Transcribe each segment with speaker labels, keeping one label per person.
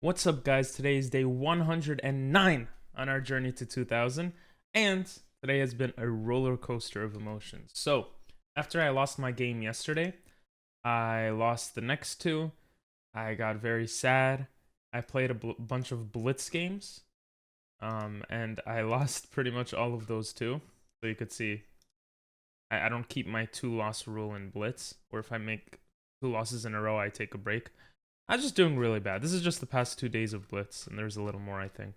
Speaker 1: What's up, guys? Today is day 109 on our journey to 2000, and today has been a roller coaster of emotions. So, after I lost my game yesterday, I lost the next two. I got very sad. I played a bunch of Blitz games, and I lost pretty much all of those too. So you could see, I don't keep my 2-loss rule in Blitz, or if I make 2 losses in a row, I take a break. I'm just doing really bad. This is just the past 2 days of Blitz, and there's a little more, I think.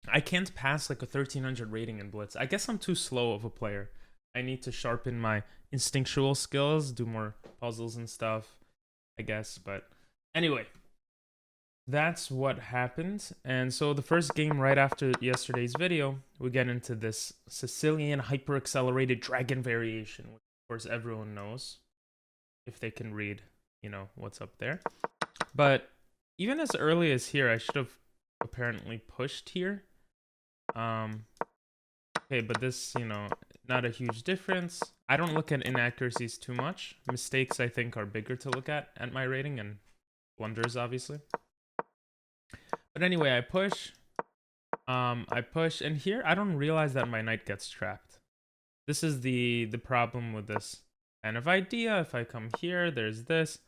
Speaker 1: I can't pass like a 1300 rating in Blitz. I guess I'm too slow of a player. I need to sharpen my instinctual skills, do more puzzles and stuff, I guess. But anyway, that's what happened. And so the first game right after yesterday's video, we get into this Sicilian hyper-accelerated dragon variation, which of course everyone knows if they can read, what's up there. But even as early as here, I should have apparently pushed here. Okay, but this, not a huge difference. I don't look at inaccuracies too much. Mistakes, I think, are bigger to look at my rating, and blunders, obviously. But anyway, I push, and here I don't realize that my knight gets trapped. This is the problem with this kind of idea. If I come here, there's this.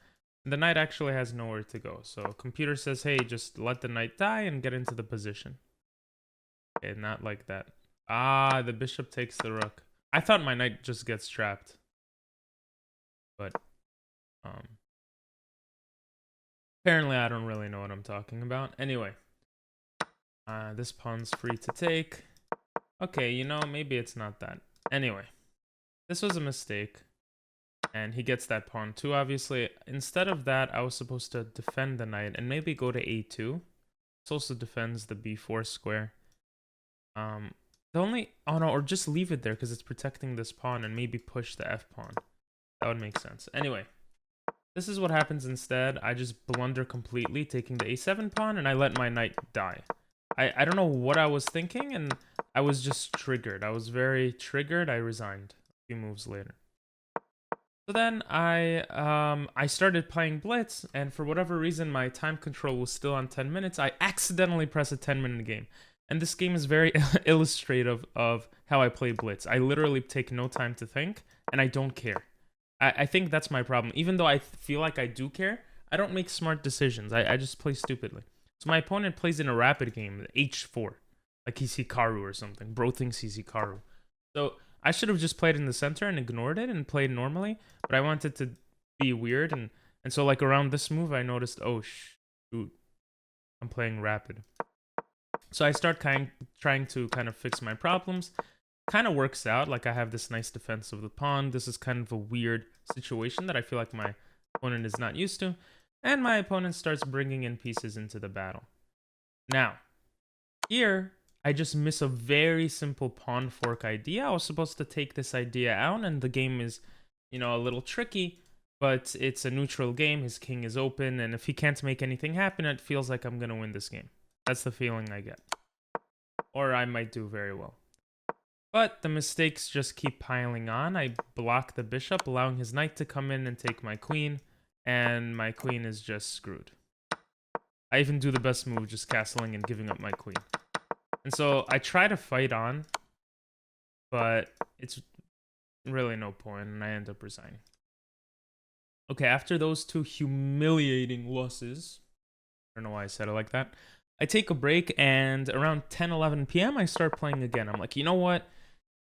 Speaker 1: The knight actually has nowhere to go. So computer says, hey, just let the knight die and get into the position. Okay, not like that. Ah, the bishop takes the rook. I thought my knight just gets trapped. But, apparently I don't really know what I'm talking about. Anyway, this pawn's free to take. Okay, maybe it's not that. Anyway, this was a mistake. And he gets that pawn too, obviously. Instead of that, I was supposed to defend the knight and maybe go to a2. This also defends the b4 square. Oh no, or just leave it there because it's protecting this pawn and maybe push the f pawn. That would make sense. Anyway, this is what happens instead. I just blunder completely, taking the a7 pawn, and I let my knight die. I don't know what I was thinking, and I was just triggered. I was very triggered. I resigned a few moves later. So then I started playing Blitz, and for whatever reason, my time control was still on 10 minutes. I accidentally pressed a 10-minute game. And this game is very illustrative of how I play Blitz. I literally take no time to think, and I don't care. I think that's my problem. Even though I feel like I do care, I don't make smart decisions. I just play stupidly. So my opponent plays in a rapid game, h4. Like he's Hikaru or something. Bro thinks he's Hikaru. So I should have just played in the center and ignored it and played normally, but I wanted to be weird, and so like around this move I noticed, oh shoot, I'm playing rapid. So I start trying to kind of fix my problems. Kind of works out, like I have this nice defense of the pawn. This is kind of a weird situation that I feel like my opponent is not used to, and my opponent starts bringing in pieces into the battle. Now, here I just miss a very simple pawn fork idea. I was supposed to take this idea out, and the game is, a little tricky, but it's a neutral game. His king is open, and if he can't make anything happen, it feels like I'm going to win this game. That's the feeling I get. Or I might do very well. But the mistakes just keep piling on. I block the bishop, allowing his knight to come in and take my queen, and my queen is just screwed. I even do the best move, just castling and giving up my queen. And so I try to fight on, but it's really no point, and I end up resigning. Okay, after those two humiliating losses, I don't know why I said it like that, I take a break, and around 10-11 p.m. I start playing again. I'm like, you know what?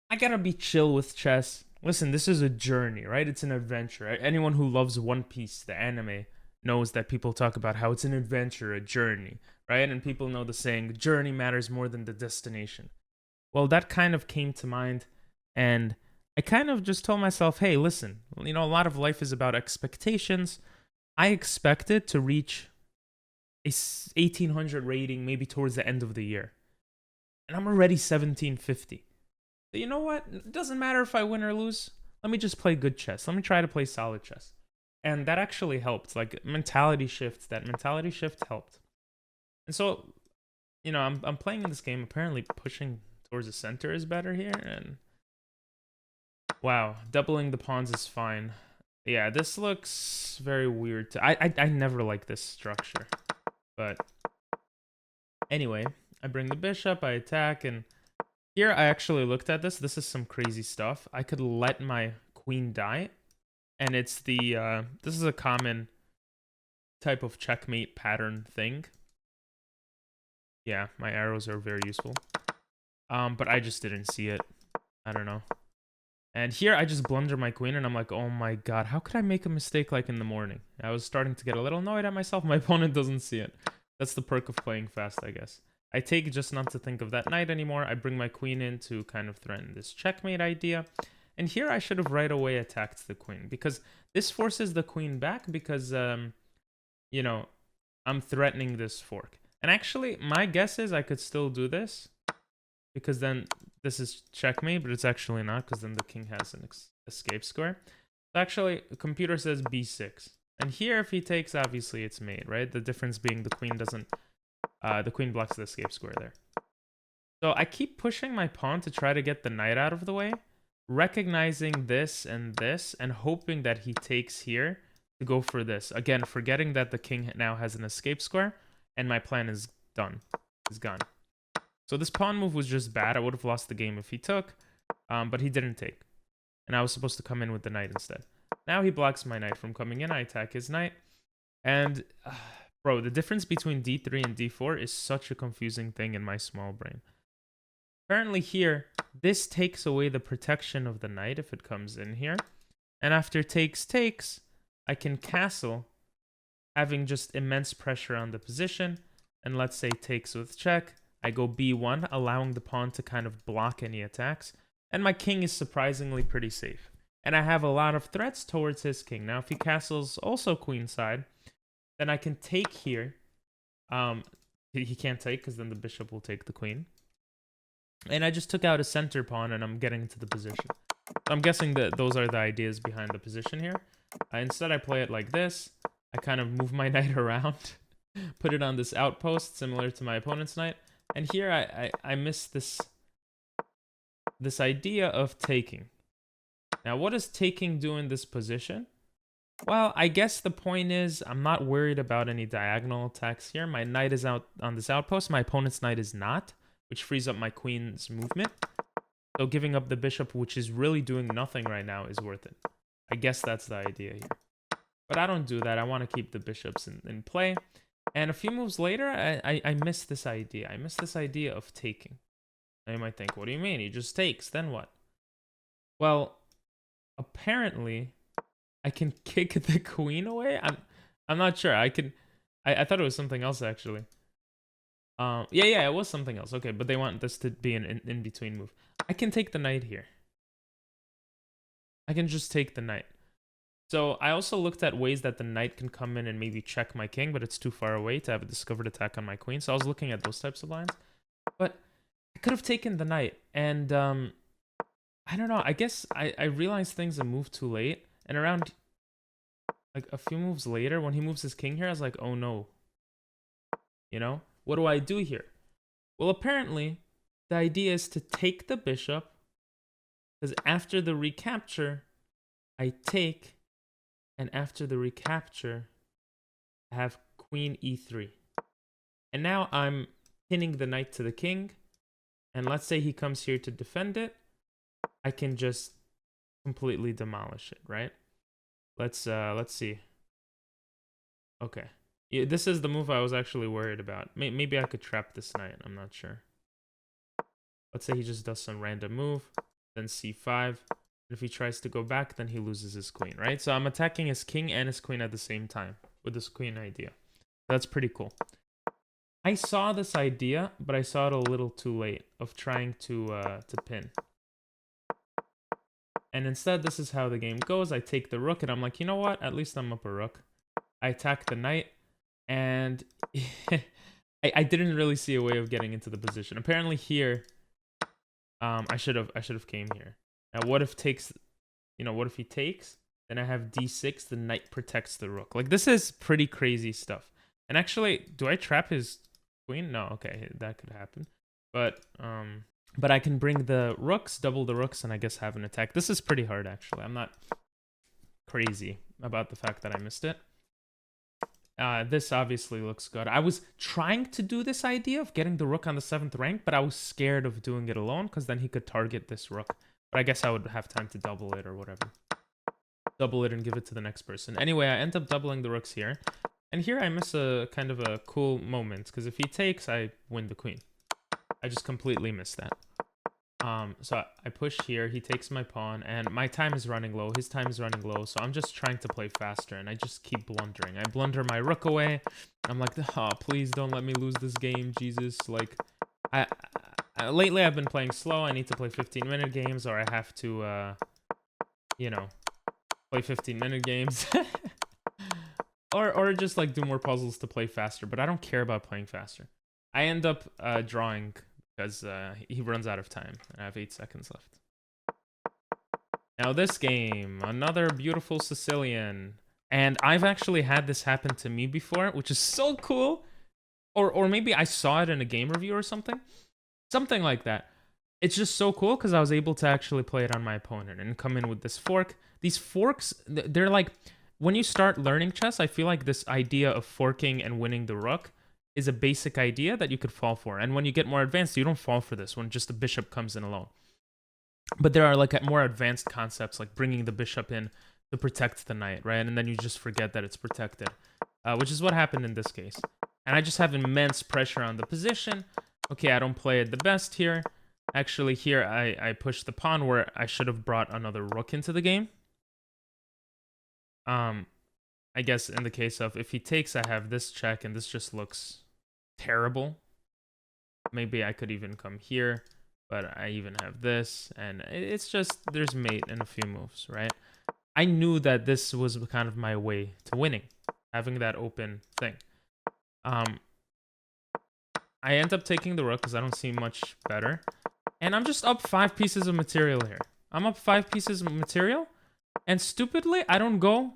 Speaker 1: I gotta be chill with chess. Listen, this is a journey, right? It's an adventure. Anyone who loves One Piece, the anime, knows that people talk about how it's an adventure, a journey, right? And people know the saying, journey matters more than the destination. Well, that kind of came to mind, and I kind of just told myself, hey, listen, a lot of life is about expectations. I expected to reach a 1800 rating maybe towards the end of the year, and I'm already 1750. So you know what? It doesn't matter if I win or lose. Let me just play good chess. Let me try to play solid chess. And that actually helped. Like, mentality shift. That mentality shift helped. And so, I'm playing in this game. Apparently, pushing towards the center is better here. And wow, doubling the pawns is fine. Yeah, this looks very weird. I never like this structure. But anyway, I bring the bishop, I attack, and here I actually looked at this. This is some crazy stuff. I could let my queen die, and it's the this is a common type of checkmate pattern thing. Yeah, my arrows are very useful. But I just didn't see it. I don't know. And here I just blunder my queen, and I'm like, oh my god, how could I make a mistake like in the morning? I was starting to get a little annoyed at myself. My opponent doesn't see it. That's the perk of playing fast, I guess. I take just not to think of that knight anymore. I bring my queen in to kind of threaten this checkmate idea. And here I should have right away attacked the queen, because this forces the queen back because, you know, I'm threatening this fork. And actually, my guess is I could still do this, because then this is checkmate, but it's actually not, because then the king has an escape square. So actually, the computer says b6. And here, if he takes, obviously it's mate, right? The difference being the queen doesn't... the queen blocks the escape square there. So I keep pushing my pawn to try to get the knight out of the way, recognizing this, and hoping that he takes here to go for this. Again, forgetting that the king now has an escape square, and my plan is done. Is gone. So this pawn move was just bad. I would have lost the game if he took, but he didn't take. And I was supposed to come in with the knight instead. Now he blocks my knight from coming in. I attack his knight. And... bro, the difference between d3 and d4 is such a confusing thing in my small brain. Apparently here, this takes away the protection of the knight if it comes in here. And after takes, I can castle, having just immense pressure on the position. And let's say takes with check. I go b1, allowing the pawn to kind of block any attacks. And my king is surprisingly pretty safe. And I have a lot of threats towards his king. Now, if he castles also queenside, then I can take here. He can't take because then the bishop will take the queen. And I just took out a center pawn and I'm getting into the position. So I'm guessing that those are the ideas behind the position here. Instead, I play it like this. I kind of move my knight around, put it on this outpost similar to my opponent's knight. And here I miss this idea of taking. Now, what does taking do in this position? Well, I guess the point is I'm not worried about any diagonal attacks here. My knight is out on this outpost. My opponent's knight is not, which frees up my queen's movement. So giving up the bishop, which is really doing nothing right now, is worth it. I guess that's the idea here. But I don't do that. I want to keep the bishops in play. And a few moves later, I miss this idea. I miss this idea of taking. Now you might think, what do you mean? He just takes, then what? Well, apparently... I can kick the queen away? I'm not sure. I thought it was something else, actually. Yeah, it was something else. Okay, but they want this to be an in-between move. I can take the knight here. I can just take the knight. So I also looked at ways that the knight can come in and maybe check my king, but it's too far away to have a discovered attack on my queen. So I was looking at those types of lines. But I could have taken the knight. And I don't know. I guess I realized things have moved too late. And around, like, a few moves later, when he moves his king here, I was like, oh no. You know? What do I do here? Well, apparently, the idea is to take the bishop, because after the recapture, I take, and after the recapture, I have queen e3. And now I'm pinning the knight to the king, and let's say he comes here to defend it, I can just completely demolish it, right? Let's see. Okay. Yeah, this is the move I was actually worried about. Maybe I could trap this knight. I'm not sure. Let's say he just does some random move, then c5. If he tries to go back, then he loses his queen, right? So I'm attacking his king and his queen at the same time with this queen idea. That's pretty cool. I saw this idea, but I saw it a little too late of trying to pin. And instead, this is how the game goes. I take the rook, and I'm like, you know what? At least I'm up a rook. I attack the knight, and I didn't really see a way of getting into the position. Apparently here, I should have came here. Now, what if takes? You know, what if he takes? Then I have d6. The knight protects the rook. Like, this is pretty crazy stuff. And actually, do I trap his queen? No. Okay, that could happen. But I can bring the rooks, double the rooks, and I guess have an attack. This is pretty hard, actually. I'm not crazy about the fact that I missed it. This obviously looks good. I was trying to do this idea of getting the rook on the 7th rank, but I was scared of doing it alone because then he could target this rook. But I guess I would have time to double it or whatever. Double it and give it to the next person. Anyway, I end up doubling the rooks here. And here I miss a kind of a cool moment because if he takes, I win the queen. I just completely missed that. So I push here, he takes my pawn, and my time is running low, his time is running low, so I'm just trying to play faster, and I just keep blundering. I blunder my rook away. I'm like, oh, please don't let me lose this game, Jesus. Like, lately I've been playing slow. I need to play 15-minute games, or I have to, you know, play 15-minute games. or just, like, do more puzzles to play faster, but I don't care about playing faster. I end up drawing because he runs out of time. I have 8 seconds left. Now this game, another beautiful Sicilian. And I've actually had this happen to me before, which is so cool. Or maybe I saw it in a game review or something. Something like that. It's just so cool because I was able to actually play it on my opponent and come in with this fork. These forks, they're like, when you start learning chess, I feel like this idea of forking and winning the rook is a basic idea that you could fall for. And when you get more advanced, you don't fall for this when just the bishop comes in alone. But there are like more advanced concepts like bringing the bishop in to protect the knight, right? And then you just forget that it's protected, which is what happened in this case. And I just have immense pressure on the position. Okay, I don't play it the best here. Actually, here I push the pawn where I should have brought another rook into the game. I guess in the case of if he takes, I have this check, and this just looks terrible. Maybe I could even come here, but I even have this, and it's just, there's mate in a few moves, right? I knew that this was kind of my way to winning, having that open thing. I end up taking the rook because I don't see much better, and I'm just up 5 pieces of material here. I'm up 5 pieces of material, and stupidly, I don't go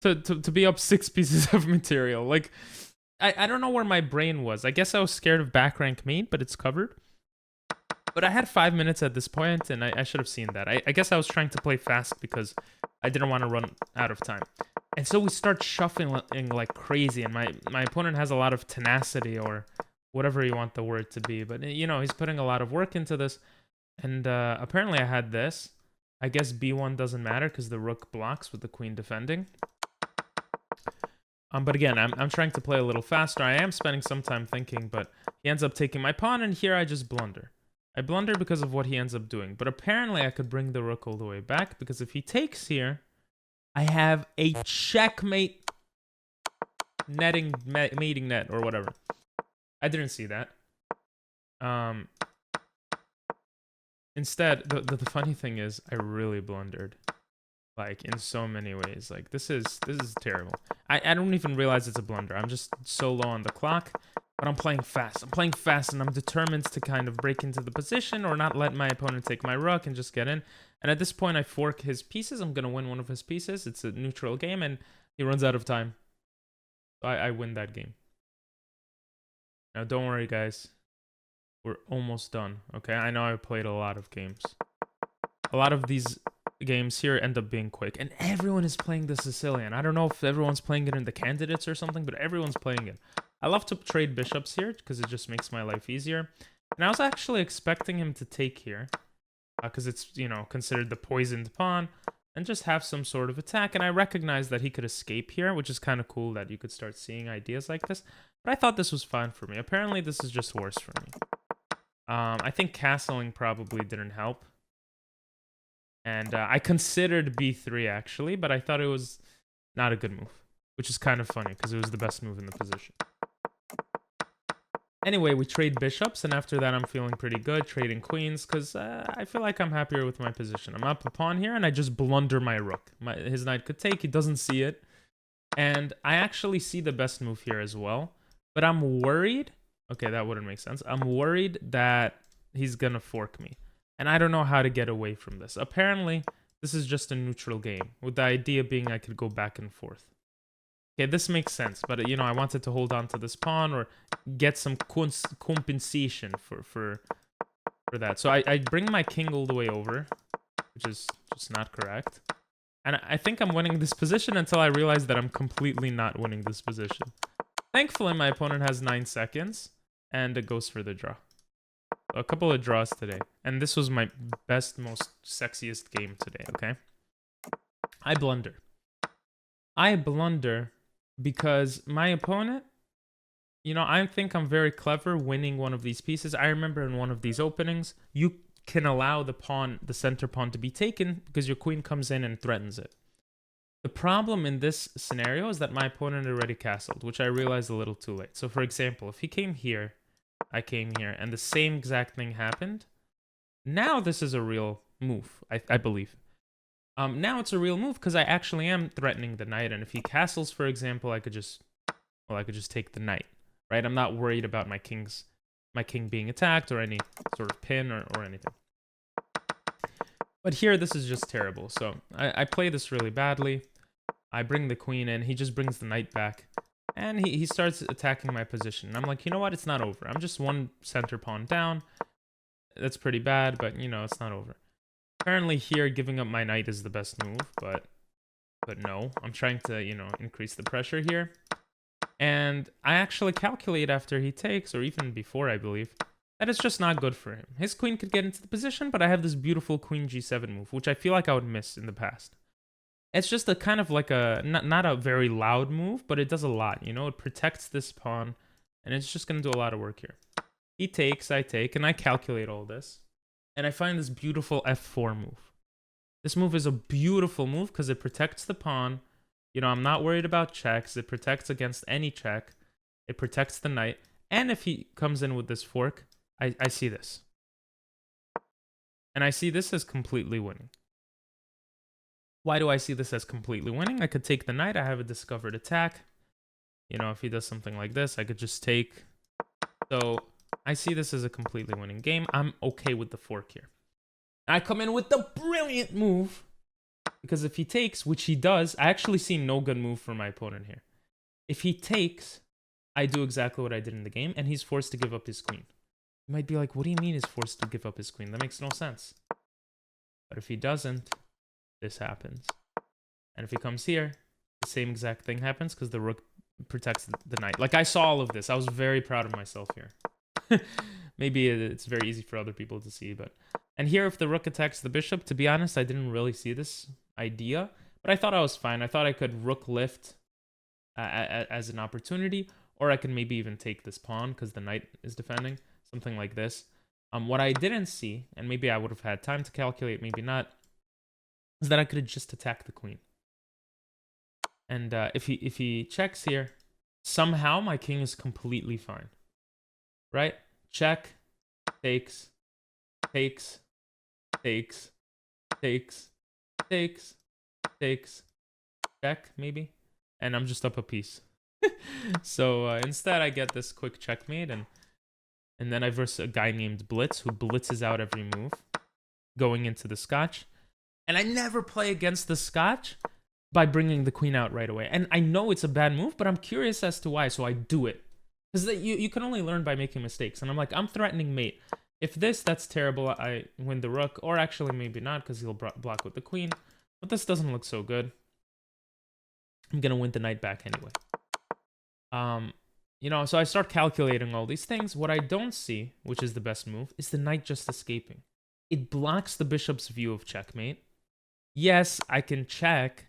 Speaker 1: to be up 6 pieces of material. Like, I don't know where my brain was. I guess I was scared of back rank mate, but it's covered. But I had 5 minutes at this point, and I should have seen that. I guess I was trying to play fast because I didn't want to run out of time. And so we start shuffling like crazy, and my opponent has a lot of tenacity, or whatever you want the word to be. But, you know, he's putting a lot of work into this. And apparently I had this. I guess b1 doesn't matter because the rook blocks with the queen defending. But again, I'm trying to play a little faster. I am spending some time thinking, but he ends up taking my pawn, and here I just blunder. I blunder because of what he ends up doing. But apparently I could bring the rook all the way back, because if he takes here, I have a checkmate mating net, or whatever. I didn't see that. Instead, the funny thing is, I really blundered. Like, in so many ways. Like, this is terrible. I don't even realize it's a blunder. I'm just so low on the clock, but I'm playing fast. I'm playing fast, and I'm determined to kind of break into the position or not let my opponent take my rook and just get in. And at this point, I fork his pieces. I'm going to win one of his pieces. It's a neutral game, and he runs out of time. So I win that game. Now, don't worry, guys. We're almost done, okay? I know I played a lot of games. A lot of these games here end up being quick, and everyone is playing the Sicilian. I don't know if everyone's playing it in the candidates or something, but everyone's playing it. I love to trade bishops here because it just makes my life easier. And I was actually expecting him to take here because it's, you know, considered the poisoned pawn, and just have some sort of attack. And I recognize that he could escape here, which is kind of cool that you could start seeing ideas like this. But I thought this was fine for me. Apparently this is just worse for me. I think castling probably didn't help. And I considered b3 actually, but I thought it was not a good move, which is kind of funny because it was the best move in the position. Anyway, we trade bishops, and after that I'm feeling pretty good trading queens because I feel like I'm happier with my position. I'm up a pawn here, and I just blunder my rook. His knight could take, he doesn't see it. And I actually see the best move here as well, but I'm worried. Okay, that wouldn't make sense. I'm worried that he's gonna fork me. And I don't know how to get away from this. Apparently, this is just a neutral game, with the idea being I could go back and forth. Okay, this makes sense, but, you know, I wanted to hold on to this pawn or get some compensation for that. So I bring my king all the way over, which is just not correct. And I think I'm winning this position until I realize that I'm completely not winning this position. Thankfully, my opponent has 9 seconds, and it goes for the draw. A couple of draws today. And this was my best, most sexiest game today, okay? I blunder. I blunder because my opponent, you know, I think I'm very clever winning one of these pieces. I remember in one of these openings, you can allow the pawn, the center pawn, to be taken because your queen comes in and threatens it. The problem in this scenario is that my opponent already castled, which I realized a little too late. So for example, if he came here, I came here, and the same exact thing happened, now this is a real move, I believe. Now it's a real move because I actually am threatening the knight, and if he castles, for example, I could just take the knight, right? I'm not worried about my king being attacked or any sort of pin or anything. But here, this is just terrible. So I play this really badly. I bring the queen in. He just brings the knight back. And he starts attacking my position. And I'm like, you know what? It's not over. I'm just one center pawn down. That's pretty bad, but, you know, it's not over. Apparently here, giving up my knight is the best move, but no. I'm trying to, you know, increase the pressure here. And I actually calculate after he takes, or even before, I believe, that it's just not good for him. His queen could get into the position, but I have this beautiful queen g7 move, which I feel like I would miss in the past. It's just a kind of like a, not a very loud move, but it does a lot, you know? It protects this pawn, and it's just going to do a lot of work here. He takes, I take, and I calculate all this. And I find this beautiful f4 move. This move is a beautiful move because it protects the pawn. You know, I'm not worried about checks. It protects against any check. It protects the knight. And if he comes in with this fork, I see this. And I see this as completely winning. Why do I see this as completely winning? I could take the knight. I have a discovered attack. You know, if he does something like this, I could just take. So I see this as a completely winning game. I'm okay with the fork here. I come in with the brilliant move. Because if he takes, which he does, I actually see no good move for my opponent here. If he takes, I do exactly what I did in the game, and he's forced to give up his queen. You might be like, what do you mean he's forced to give up his queen? That makes no sense. But if he doesn't, this happens. And if he comes here, the same exact thing happens because the rook protects the knight. Like, I saw all of this. I was very proud of myself here. Maybe it's very easy for other people to see, but... And here, if the rook attacks the bishop, to be honest, I didn't really see this idea, but I thought I was fine. I thought I could rook lift as an opportunity, or I could maybe even take this pawn because the knight is defending, something like this. What I didn't see, and maybe I would have had time to calculate, maybe not, is that I could just attack the queen. And if he checks here, somehow my king is completely fine, right? Check, takes, takes, takes, takes, takes, takes, check, maybe, and I'm just up a piece. So instead I get this quick checkmate, and then I verse a guy named Blitz, who blitzes out every move, going into the Scotch. And I never play against the Scotch by bringing the queen out right away. And I know it's a bad move, but I'm curious as to why, so I do it. Because you can only learn by making mistakes. And I'm like, I'm threatening mate. If that's terrible, I win the rook. Or actually, maybe not, because he'll block with the queen. But this doesn't look so good. I'm going to win the knight back anyway. You know, so I start calculating all these things. What I don't see, which is the best move, is the knight just escaping. It blocks the bishop's view of checkmate. Yes, I can check,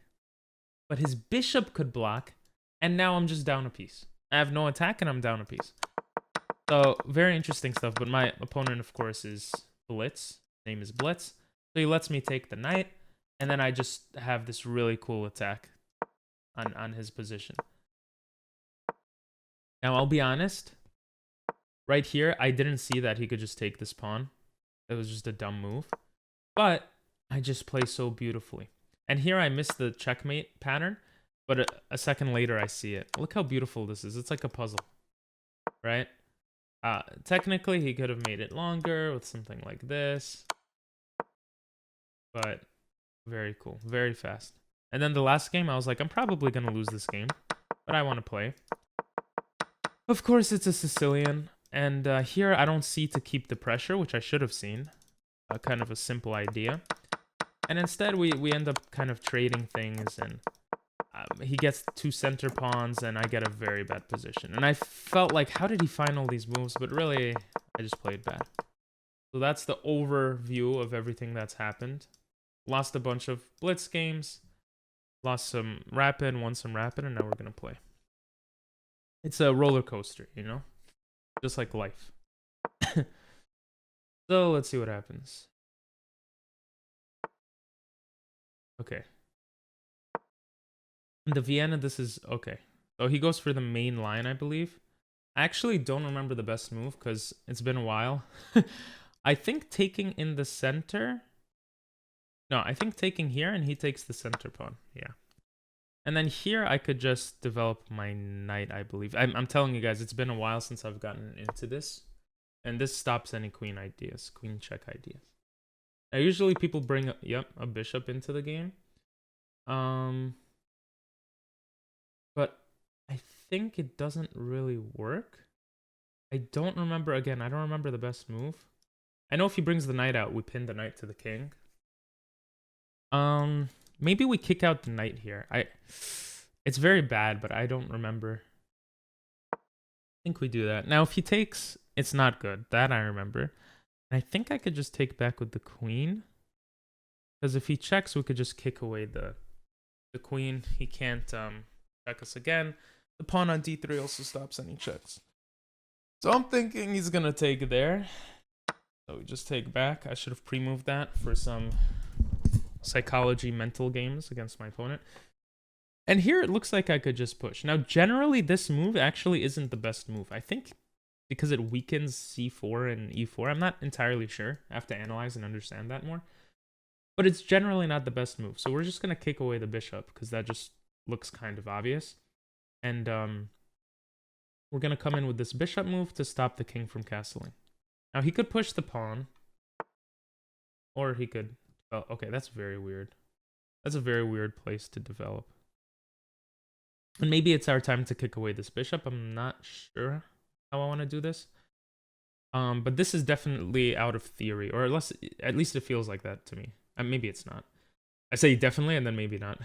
Speaker 1: but his bishop could block, and now I'm just down a piece. I have no attack, and I'm down a piece. So, very interesting stuff, but my opponent, of course, is Blitz. His name is Blitz. So he lets me take the knight, and then I just have this really cool attack on his position. Now, I'll be honest. Right here, I didn't see that he could just take this pawn. It was just a dumb move. But I just play so beautifully. And here I missed the checkmate pattern, but a second later I see it. Look how beautiful this is. It's like a puzzle, right? Technically, he could have made it longer with something like this. But very cool. Very fast. And then the last game, I was like, I'm probably going to lose this game, but I want to play. Of course, it's a Sicilian. And here, I don't see to keep the pressure, which I should have seen. Kind of a simple idea. And instead, we end up kind of trading things, and he gets 2 center pawns, and I get a very bad position. And I felt like, how did he find all these moves? But really, I just played bad. So that's the overview of everything that's happened. Lost a bunch of blitz games. Lost some rapid, won some rapid, and now we're going to play. It's a roller coaster, you know? Just like life. So let's see what happens. Okay. In the Vienna, this is... Okay. So he goes for the main line, I believe. I actually don't remember the best move because it's been a while. I think taking in the center... No, I think taking here and he takes the center pawn. Yeah. And then here I could just develop my knight, I believe. I'm telling you guys, it's been a while since I've gotten into this. And this stops any queen ideas, queen check ideas. Now, usually people bring, a bishop into the game. But I think it doesn't really work. I don't remember, again, I don't remember the best move. I know if he brings the knight out, we pin the knight to the king. Maybe we kick out the knight here. It's very bad, but I don't remember. I think we do that. Now, if he takes, it's not good. That I remember. And I think I could just take back with the queen. Because if he checks, we could just kick away the queen. He can't check us again. The pawn on d3 also stops any checks. So I'm thinking he's going to take there. So we just take back. I should have pre-moved that for some psychology mental games against my opponent. And here it looks like I could just push. Now, generally, this move actually isn't the best move. I think because it weakens c4 and e4. I'm not entirely sure. I have to analyze and understand that more. But it's generally not the best move. So we're just going to kick away the bishop because that just looks kind of obvious. And we're going to come in with this bishop move to stop the king from castling. Now, he could push the pawn. Or he could... Oh, okay, that's very weird. That's a very weird place to develop. And maybe it's our time to kick away this bishop. I'm not sure how I want to do this. But this is definitely out of theory. Or at least it feels like that to me. Maybe it's not. I say definitely and then maybe not.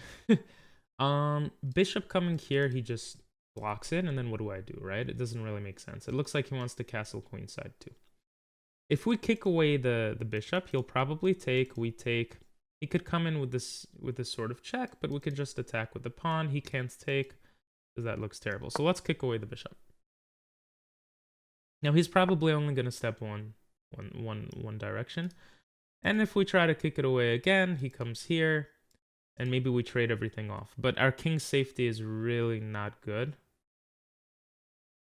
Speaker 1: Bishop coming here, he just blocks it. And then what do I do, right? It doesn't really make sense. It looks like he wants to castle queenside too. If we kick away the bishop, he'll probably take, we take. He could come in with this sort of check, but we could just attack with the pawn. He can't take, because that looks terrible. So let's kick away the bishop. Now he's probably only going to step one direction. And if we try to kick it away again, he comes here, and maybe we trade everything off. But our king's safety is really not good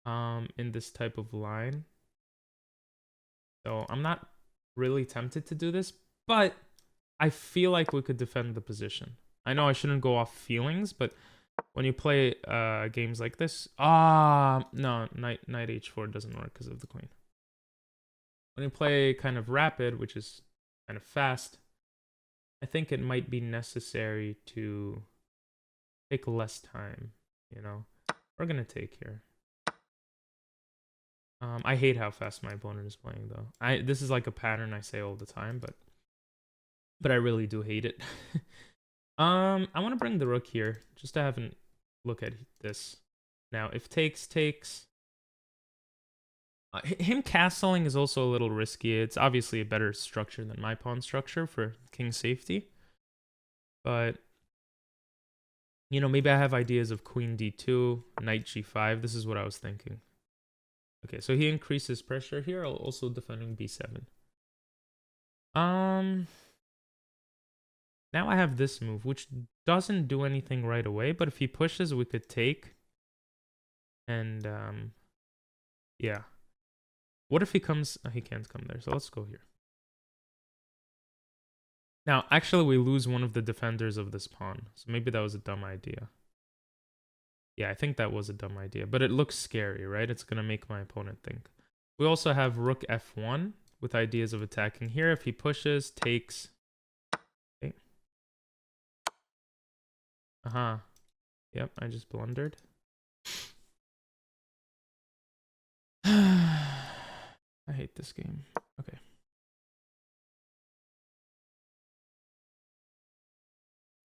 Speaker 1: in this type of line. So I'm not really tempted to do this, but I feel like we could defend the position. I know I shouldn't go off feelings, but when you play games like this... no, knight h4 doesn't work because of the queen. When you play kind of rapid, which is kind of fast, I think it might be necessary to take less time, you know? We're going to take here. I hate how fast my opponent is playing, though. This is like a pattern I say all the time, but I really do hate it. I want to bring the rook here, just to have a look at this. Now, if takes... him castling is also a little risky. It's obviously a better structure than my pawn structure for king safety. But, you know, maybe I have ideas of queen d2, knight g5. This is what I was thinking. Okay, so he increases pressure here, also defending b7. Now I have this move, which doesn't do anything right away, but if he pushes, we could take. And, yeah. What if he comes... he can't come there, so let's go here. Now, actually, we lose one of the defenders of this pawn, so maybe that was a dumb idea. Yeah, I think that was a dumb idea, but it looks scary, right? It's going to make my opponent think. We also have rook f1 with ideas of attacking here. If he pushes, takes... Okay. Yep, I just blundered. I hate this game. Okay.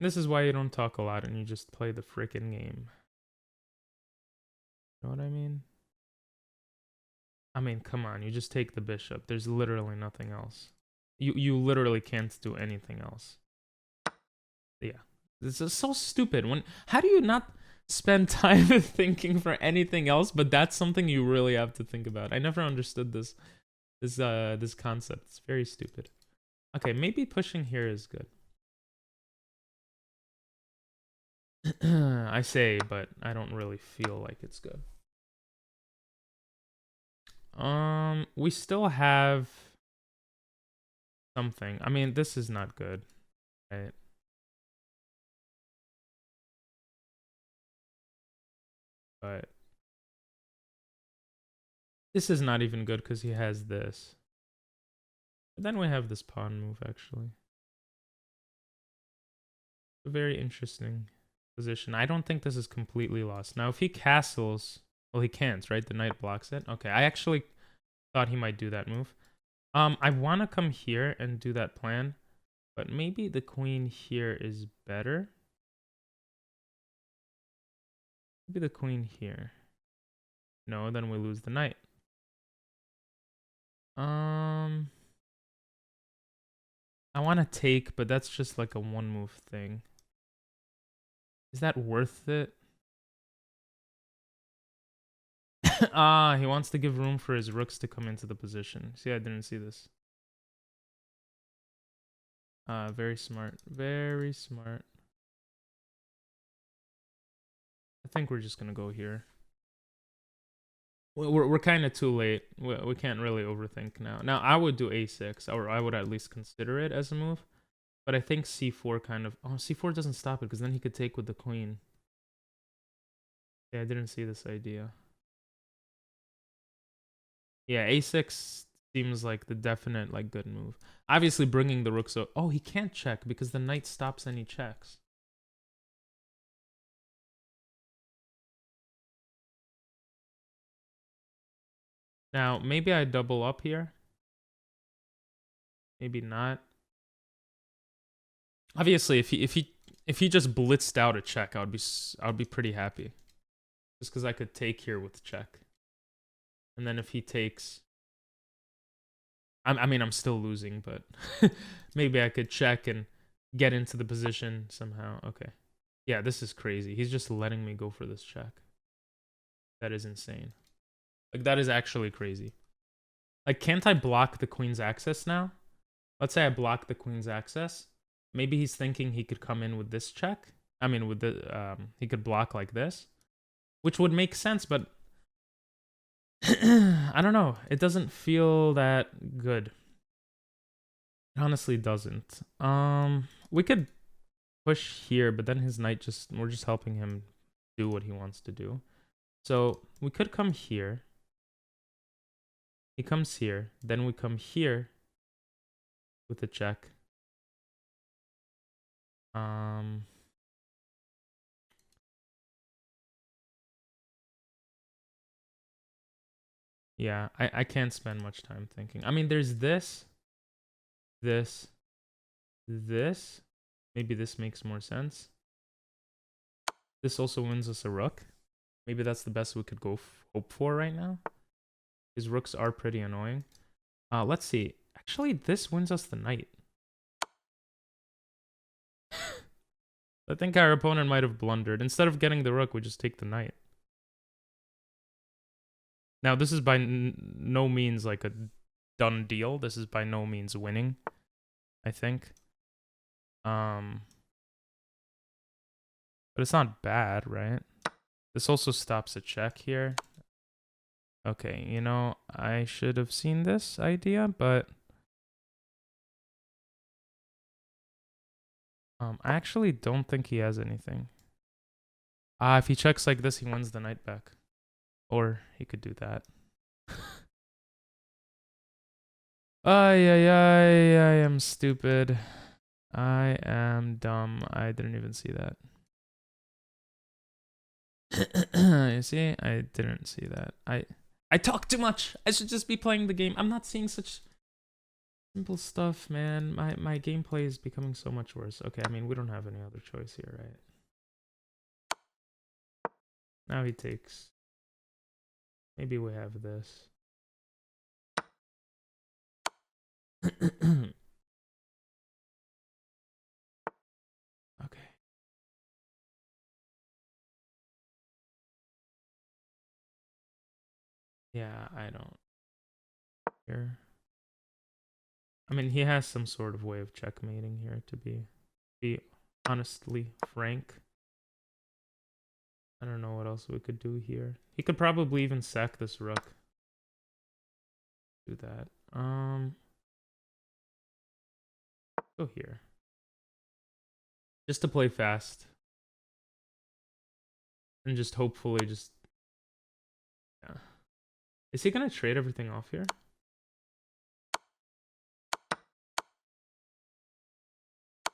Speaker 1: This is why you don't talk a lot and you just play the frickin' game. You know what I mean? I mean, come on, you just take the bishop. There's literally nothing else. You literally can't do anything else. Yeah. This is so stupid. How do you not spend time thinking for anything else, but that's something you really have to think about. I never understood this concept. It's very stupid. Okay, maybe pushing here is good. I say, but I don't really feel like it's good. We still have something. I mean, this is not good, right? But this is not even good because he has this. But then we have this pawn move, actually. A very interesting position. I don't think this is completely lost. Now, if he castles... Well, he can't, right? The knight blocks it. Okay, I actually thought he might do that move. I want to come here and do that plan, but maybe the queen here is better. Maybe the queen here. No, then we lose the knight. I want to take, but that's just like a one move thing. Is that worth it? He wants to give room for his rooks to come into the position. See, I didn't see this. Very smart. Very smart. I think we're just gonna go here. We're kind of too late. We can't really overthink now. Now, I would do a6, or I would at least consider it as a move. But I think c4 kind of... Oh, c4 doesn't stop it, because then he could take with the queen. Yeah, I didn't see this idea. Yeah, a6 seems like the definite, like, good move. Obviously, bringing the rook so... Oh, he can't check, because the knight stops any checks. Now, maybe I double up here. Maybe not. Obviously, if he just blitzed out a check, I would be pretty happy. Just because I could take here with check. And then if he takes... I mean, I'm still losing, but maybe I could check and get into the position somehow. Okay. Yeah, this is crazy. He's just letting me go for this check. That is insane. Like, that is actually crazy. Like, can't I block the queen's access now? Let's say I block the queen's access. Maybe he's thinking he could come in with this check. I mean, with the he could block like this, which would make sense, but I don't know. It doesn't feel that good. It honestly doesn't. We could push here, but then his knight we're just helping him do what he wants to do. So we could come here. He comes here. Then we come here with a check. Yeah, I can't spend much time thinking. I mean, there's this. Maybe this makes more sense. This also wins us a rook. Maybe that's the best we could hope for right now. His rooks are pretty annoying. Let's see. Actually, this wins us the knight. I think our opponent might have blundered. Instead of getting the rook, we just take the knight. Now, this is by no means like a done deal. This is by no means winning, I think. But it's not bad, right? This also stops a check here. Okay, you know, I should have seen this idea, but... I actually don't think he has anything. If he checks like this, he wins the knight back. Or he could do that. I am stupid. I am dumb. I didn't even see that. You see? I didn't see that. I talk too much. I should just be playing the game. I'm not seeing such Simple stuff, man. My gameplay is becoming so much worse. Okay, I mean, we don't have any other choice here, right? Now he takes. Maybe we have this. Okay. Yeah, I don't. Here. I mean, he has some sort of way of checkmating here, to be honestly frank. I don't know what else we could do here. He could probably even sack this rook. Do that. Go here. Just to play fast. And just hopefully just... Yeah. Is he gonna trade everything off here?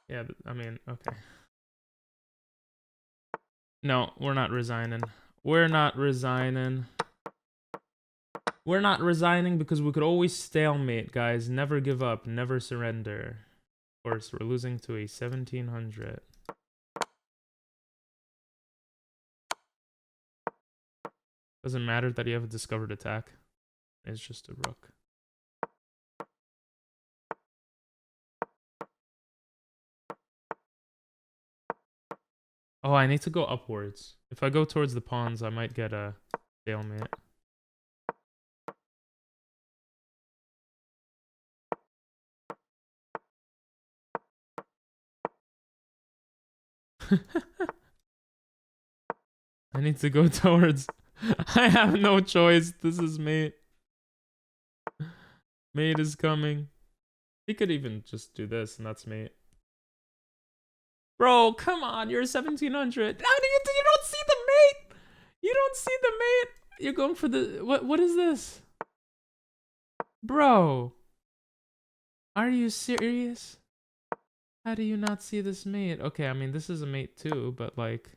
Speaker 1: Yeah, I mean, okay. No, we're not resigning. We're not resigning. We're not resigning because we could always stalemate, guys. Never give up. Never surrender. Of course, we're losing to a 1700. Doesn't matter that you have a discovered attack. It's just a rook. Oh, I need to go upwards. If I go towards the pawns, I might get a stalemate. I need to go towards... I have no choice. This is mate. Mate is coming. He could even just do this, and that's mate. Bro, come on. You're 1700. You don't see the mate. You don't see the mate. You're going for the... What is this? Bro. Are you serious? How do you not see this mate? Okay, I mean, this is a mate too, but like...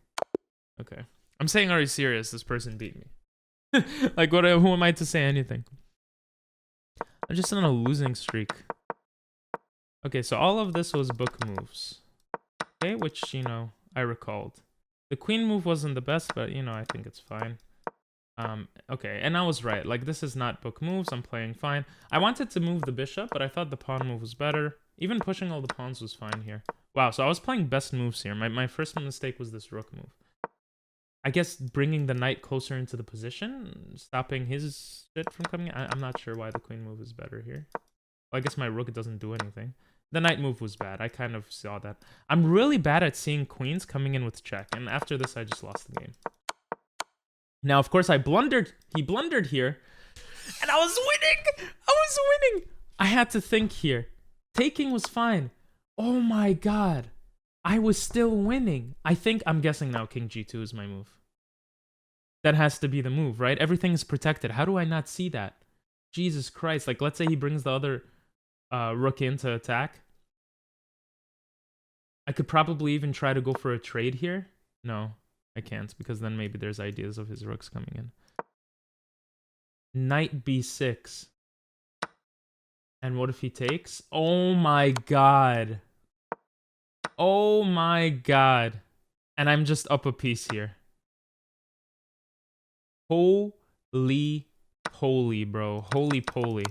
Speaker 1: Okay. I'm saying, are you serious? This person beat me. Like, who am I to say anything? I'm just on a losing streak. Okay, so all of this was book moves. Okay, which, you know, I recalled. The queen move wasn't the best, but, you know, I think it's fine. Okay, and I was right. Like, this is not book moves. I'm playing fine. I wanted to move the bishop, but I thought the pawn move was better. Even pushing all the pawns was fine here. Wow, so I was playing best moves here. My first mistake was this rook move. I guess bringing the knight closer into the position, stopping his shit from coming in. I'm not sure why the queen move is better here. Well, I guess my rook doesn't do anything. The knight move was bad. I kind of saw that. I'm really bad at seeing queens coming in with check, and after this, I just lost the game. Now, of course, I blundered. He blundered here, and I was winning. I had to think here. Taking was fine. Oh my god. I was still winning. I'm guessing now king g2 is my move. That has to be the move, right? Everything is protected. How do I not see that? Jesus Christ. Like, let's say he brings the other rook in to attack. I could probably even try to go for a trade here. No, I can't, because then maybe there's ideas of his rooks coming in. Knight b6. And what if he takes? Oh my god. Oh my god. And I'm just up a piece here. Holy poly, bro. Holy poly.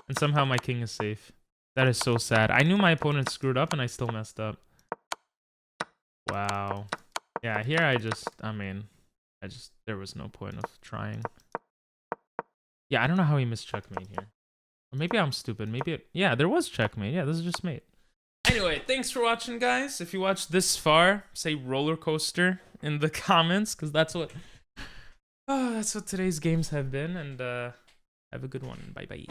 Speaker 1: And somehow my king is safe. That is so sad. I knew my opponent screwed up and I still messed up. Wow. Yeah, here there was no point of trying. Yeah, I don't know how he missed checkmate here. Or maybe I'm stupid. Yeah, there was checkmate. Yeah, this is just mate. Anyway, thanks for watching, guys. If you watched this far, say roller coaster in the comments, because that's what today's games have been. And have a good one. Bye-bye.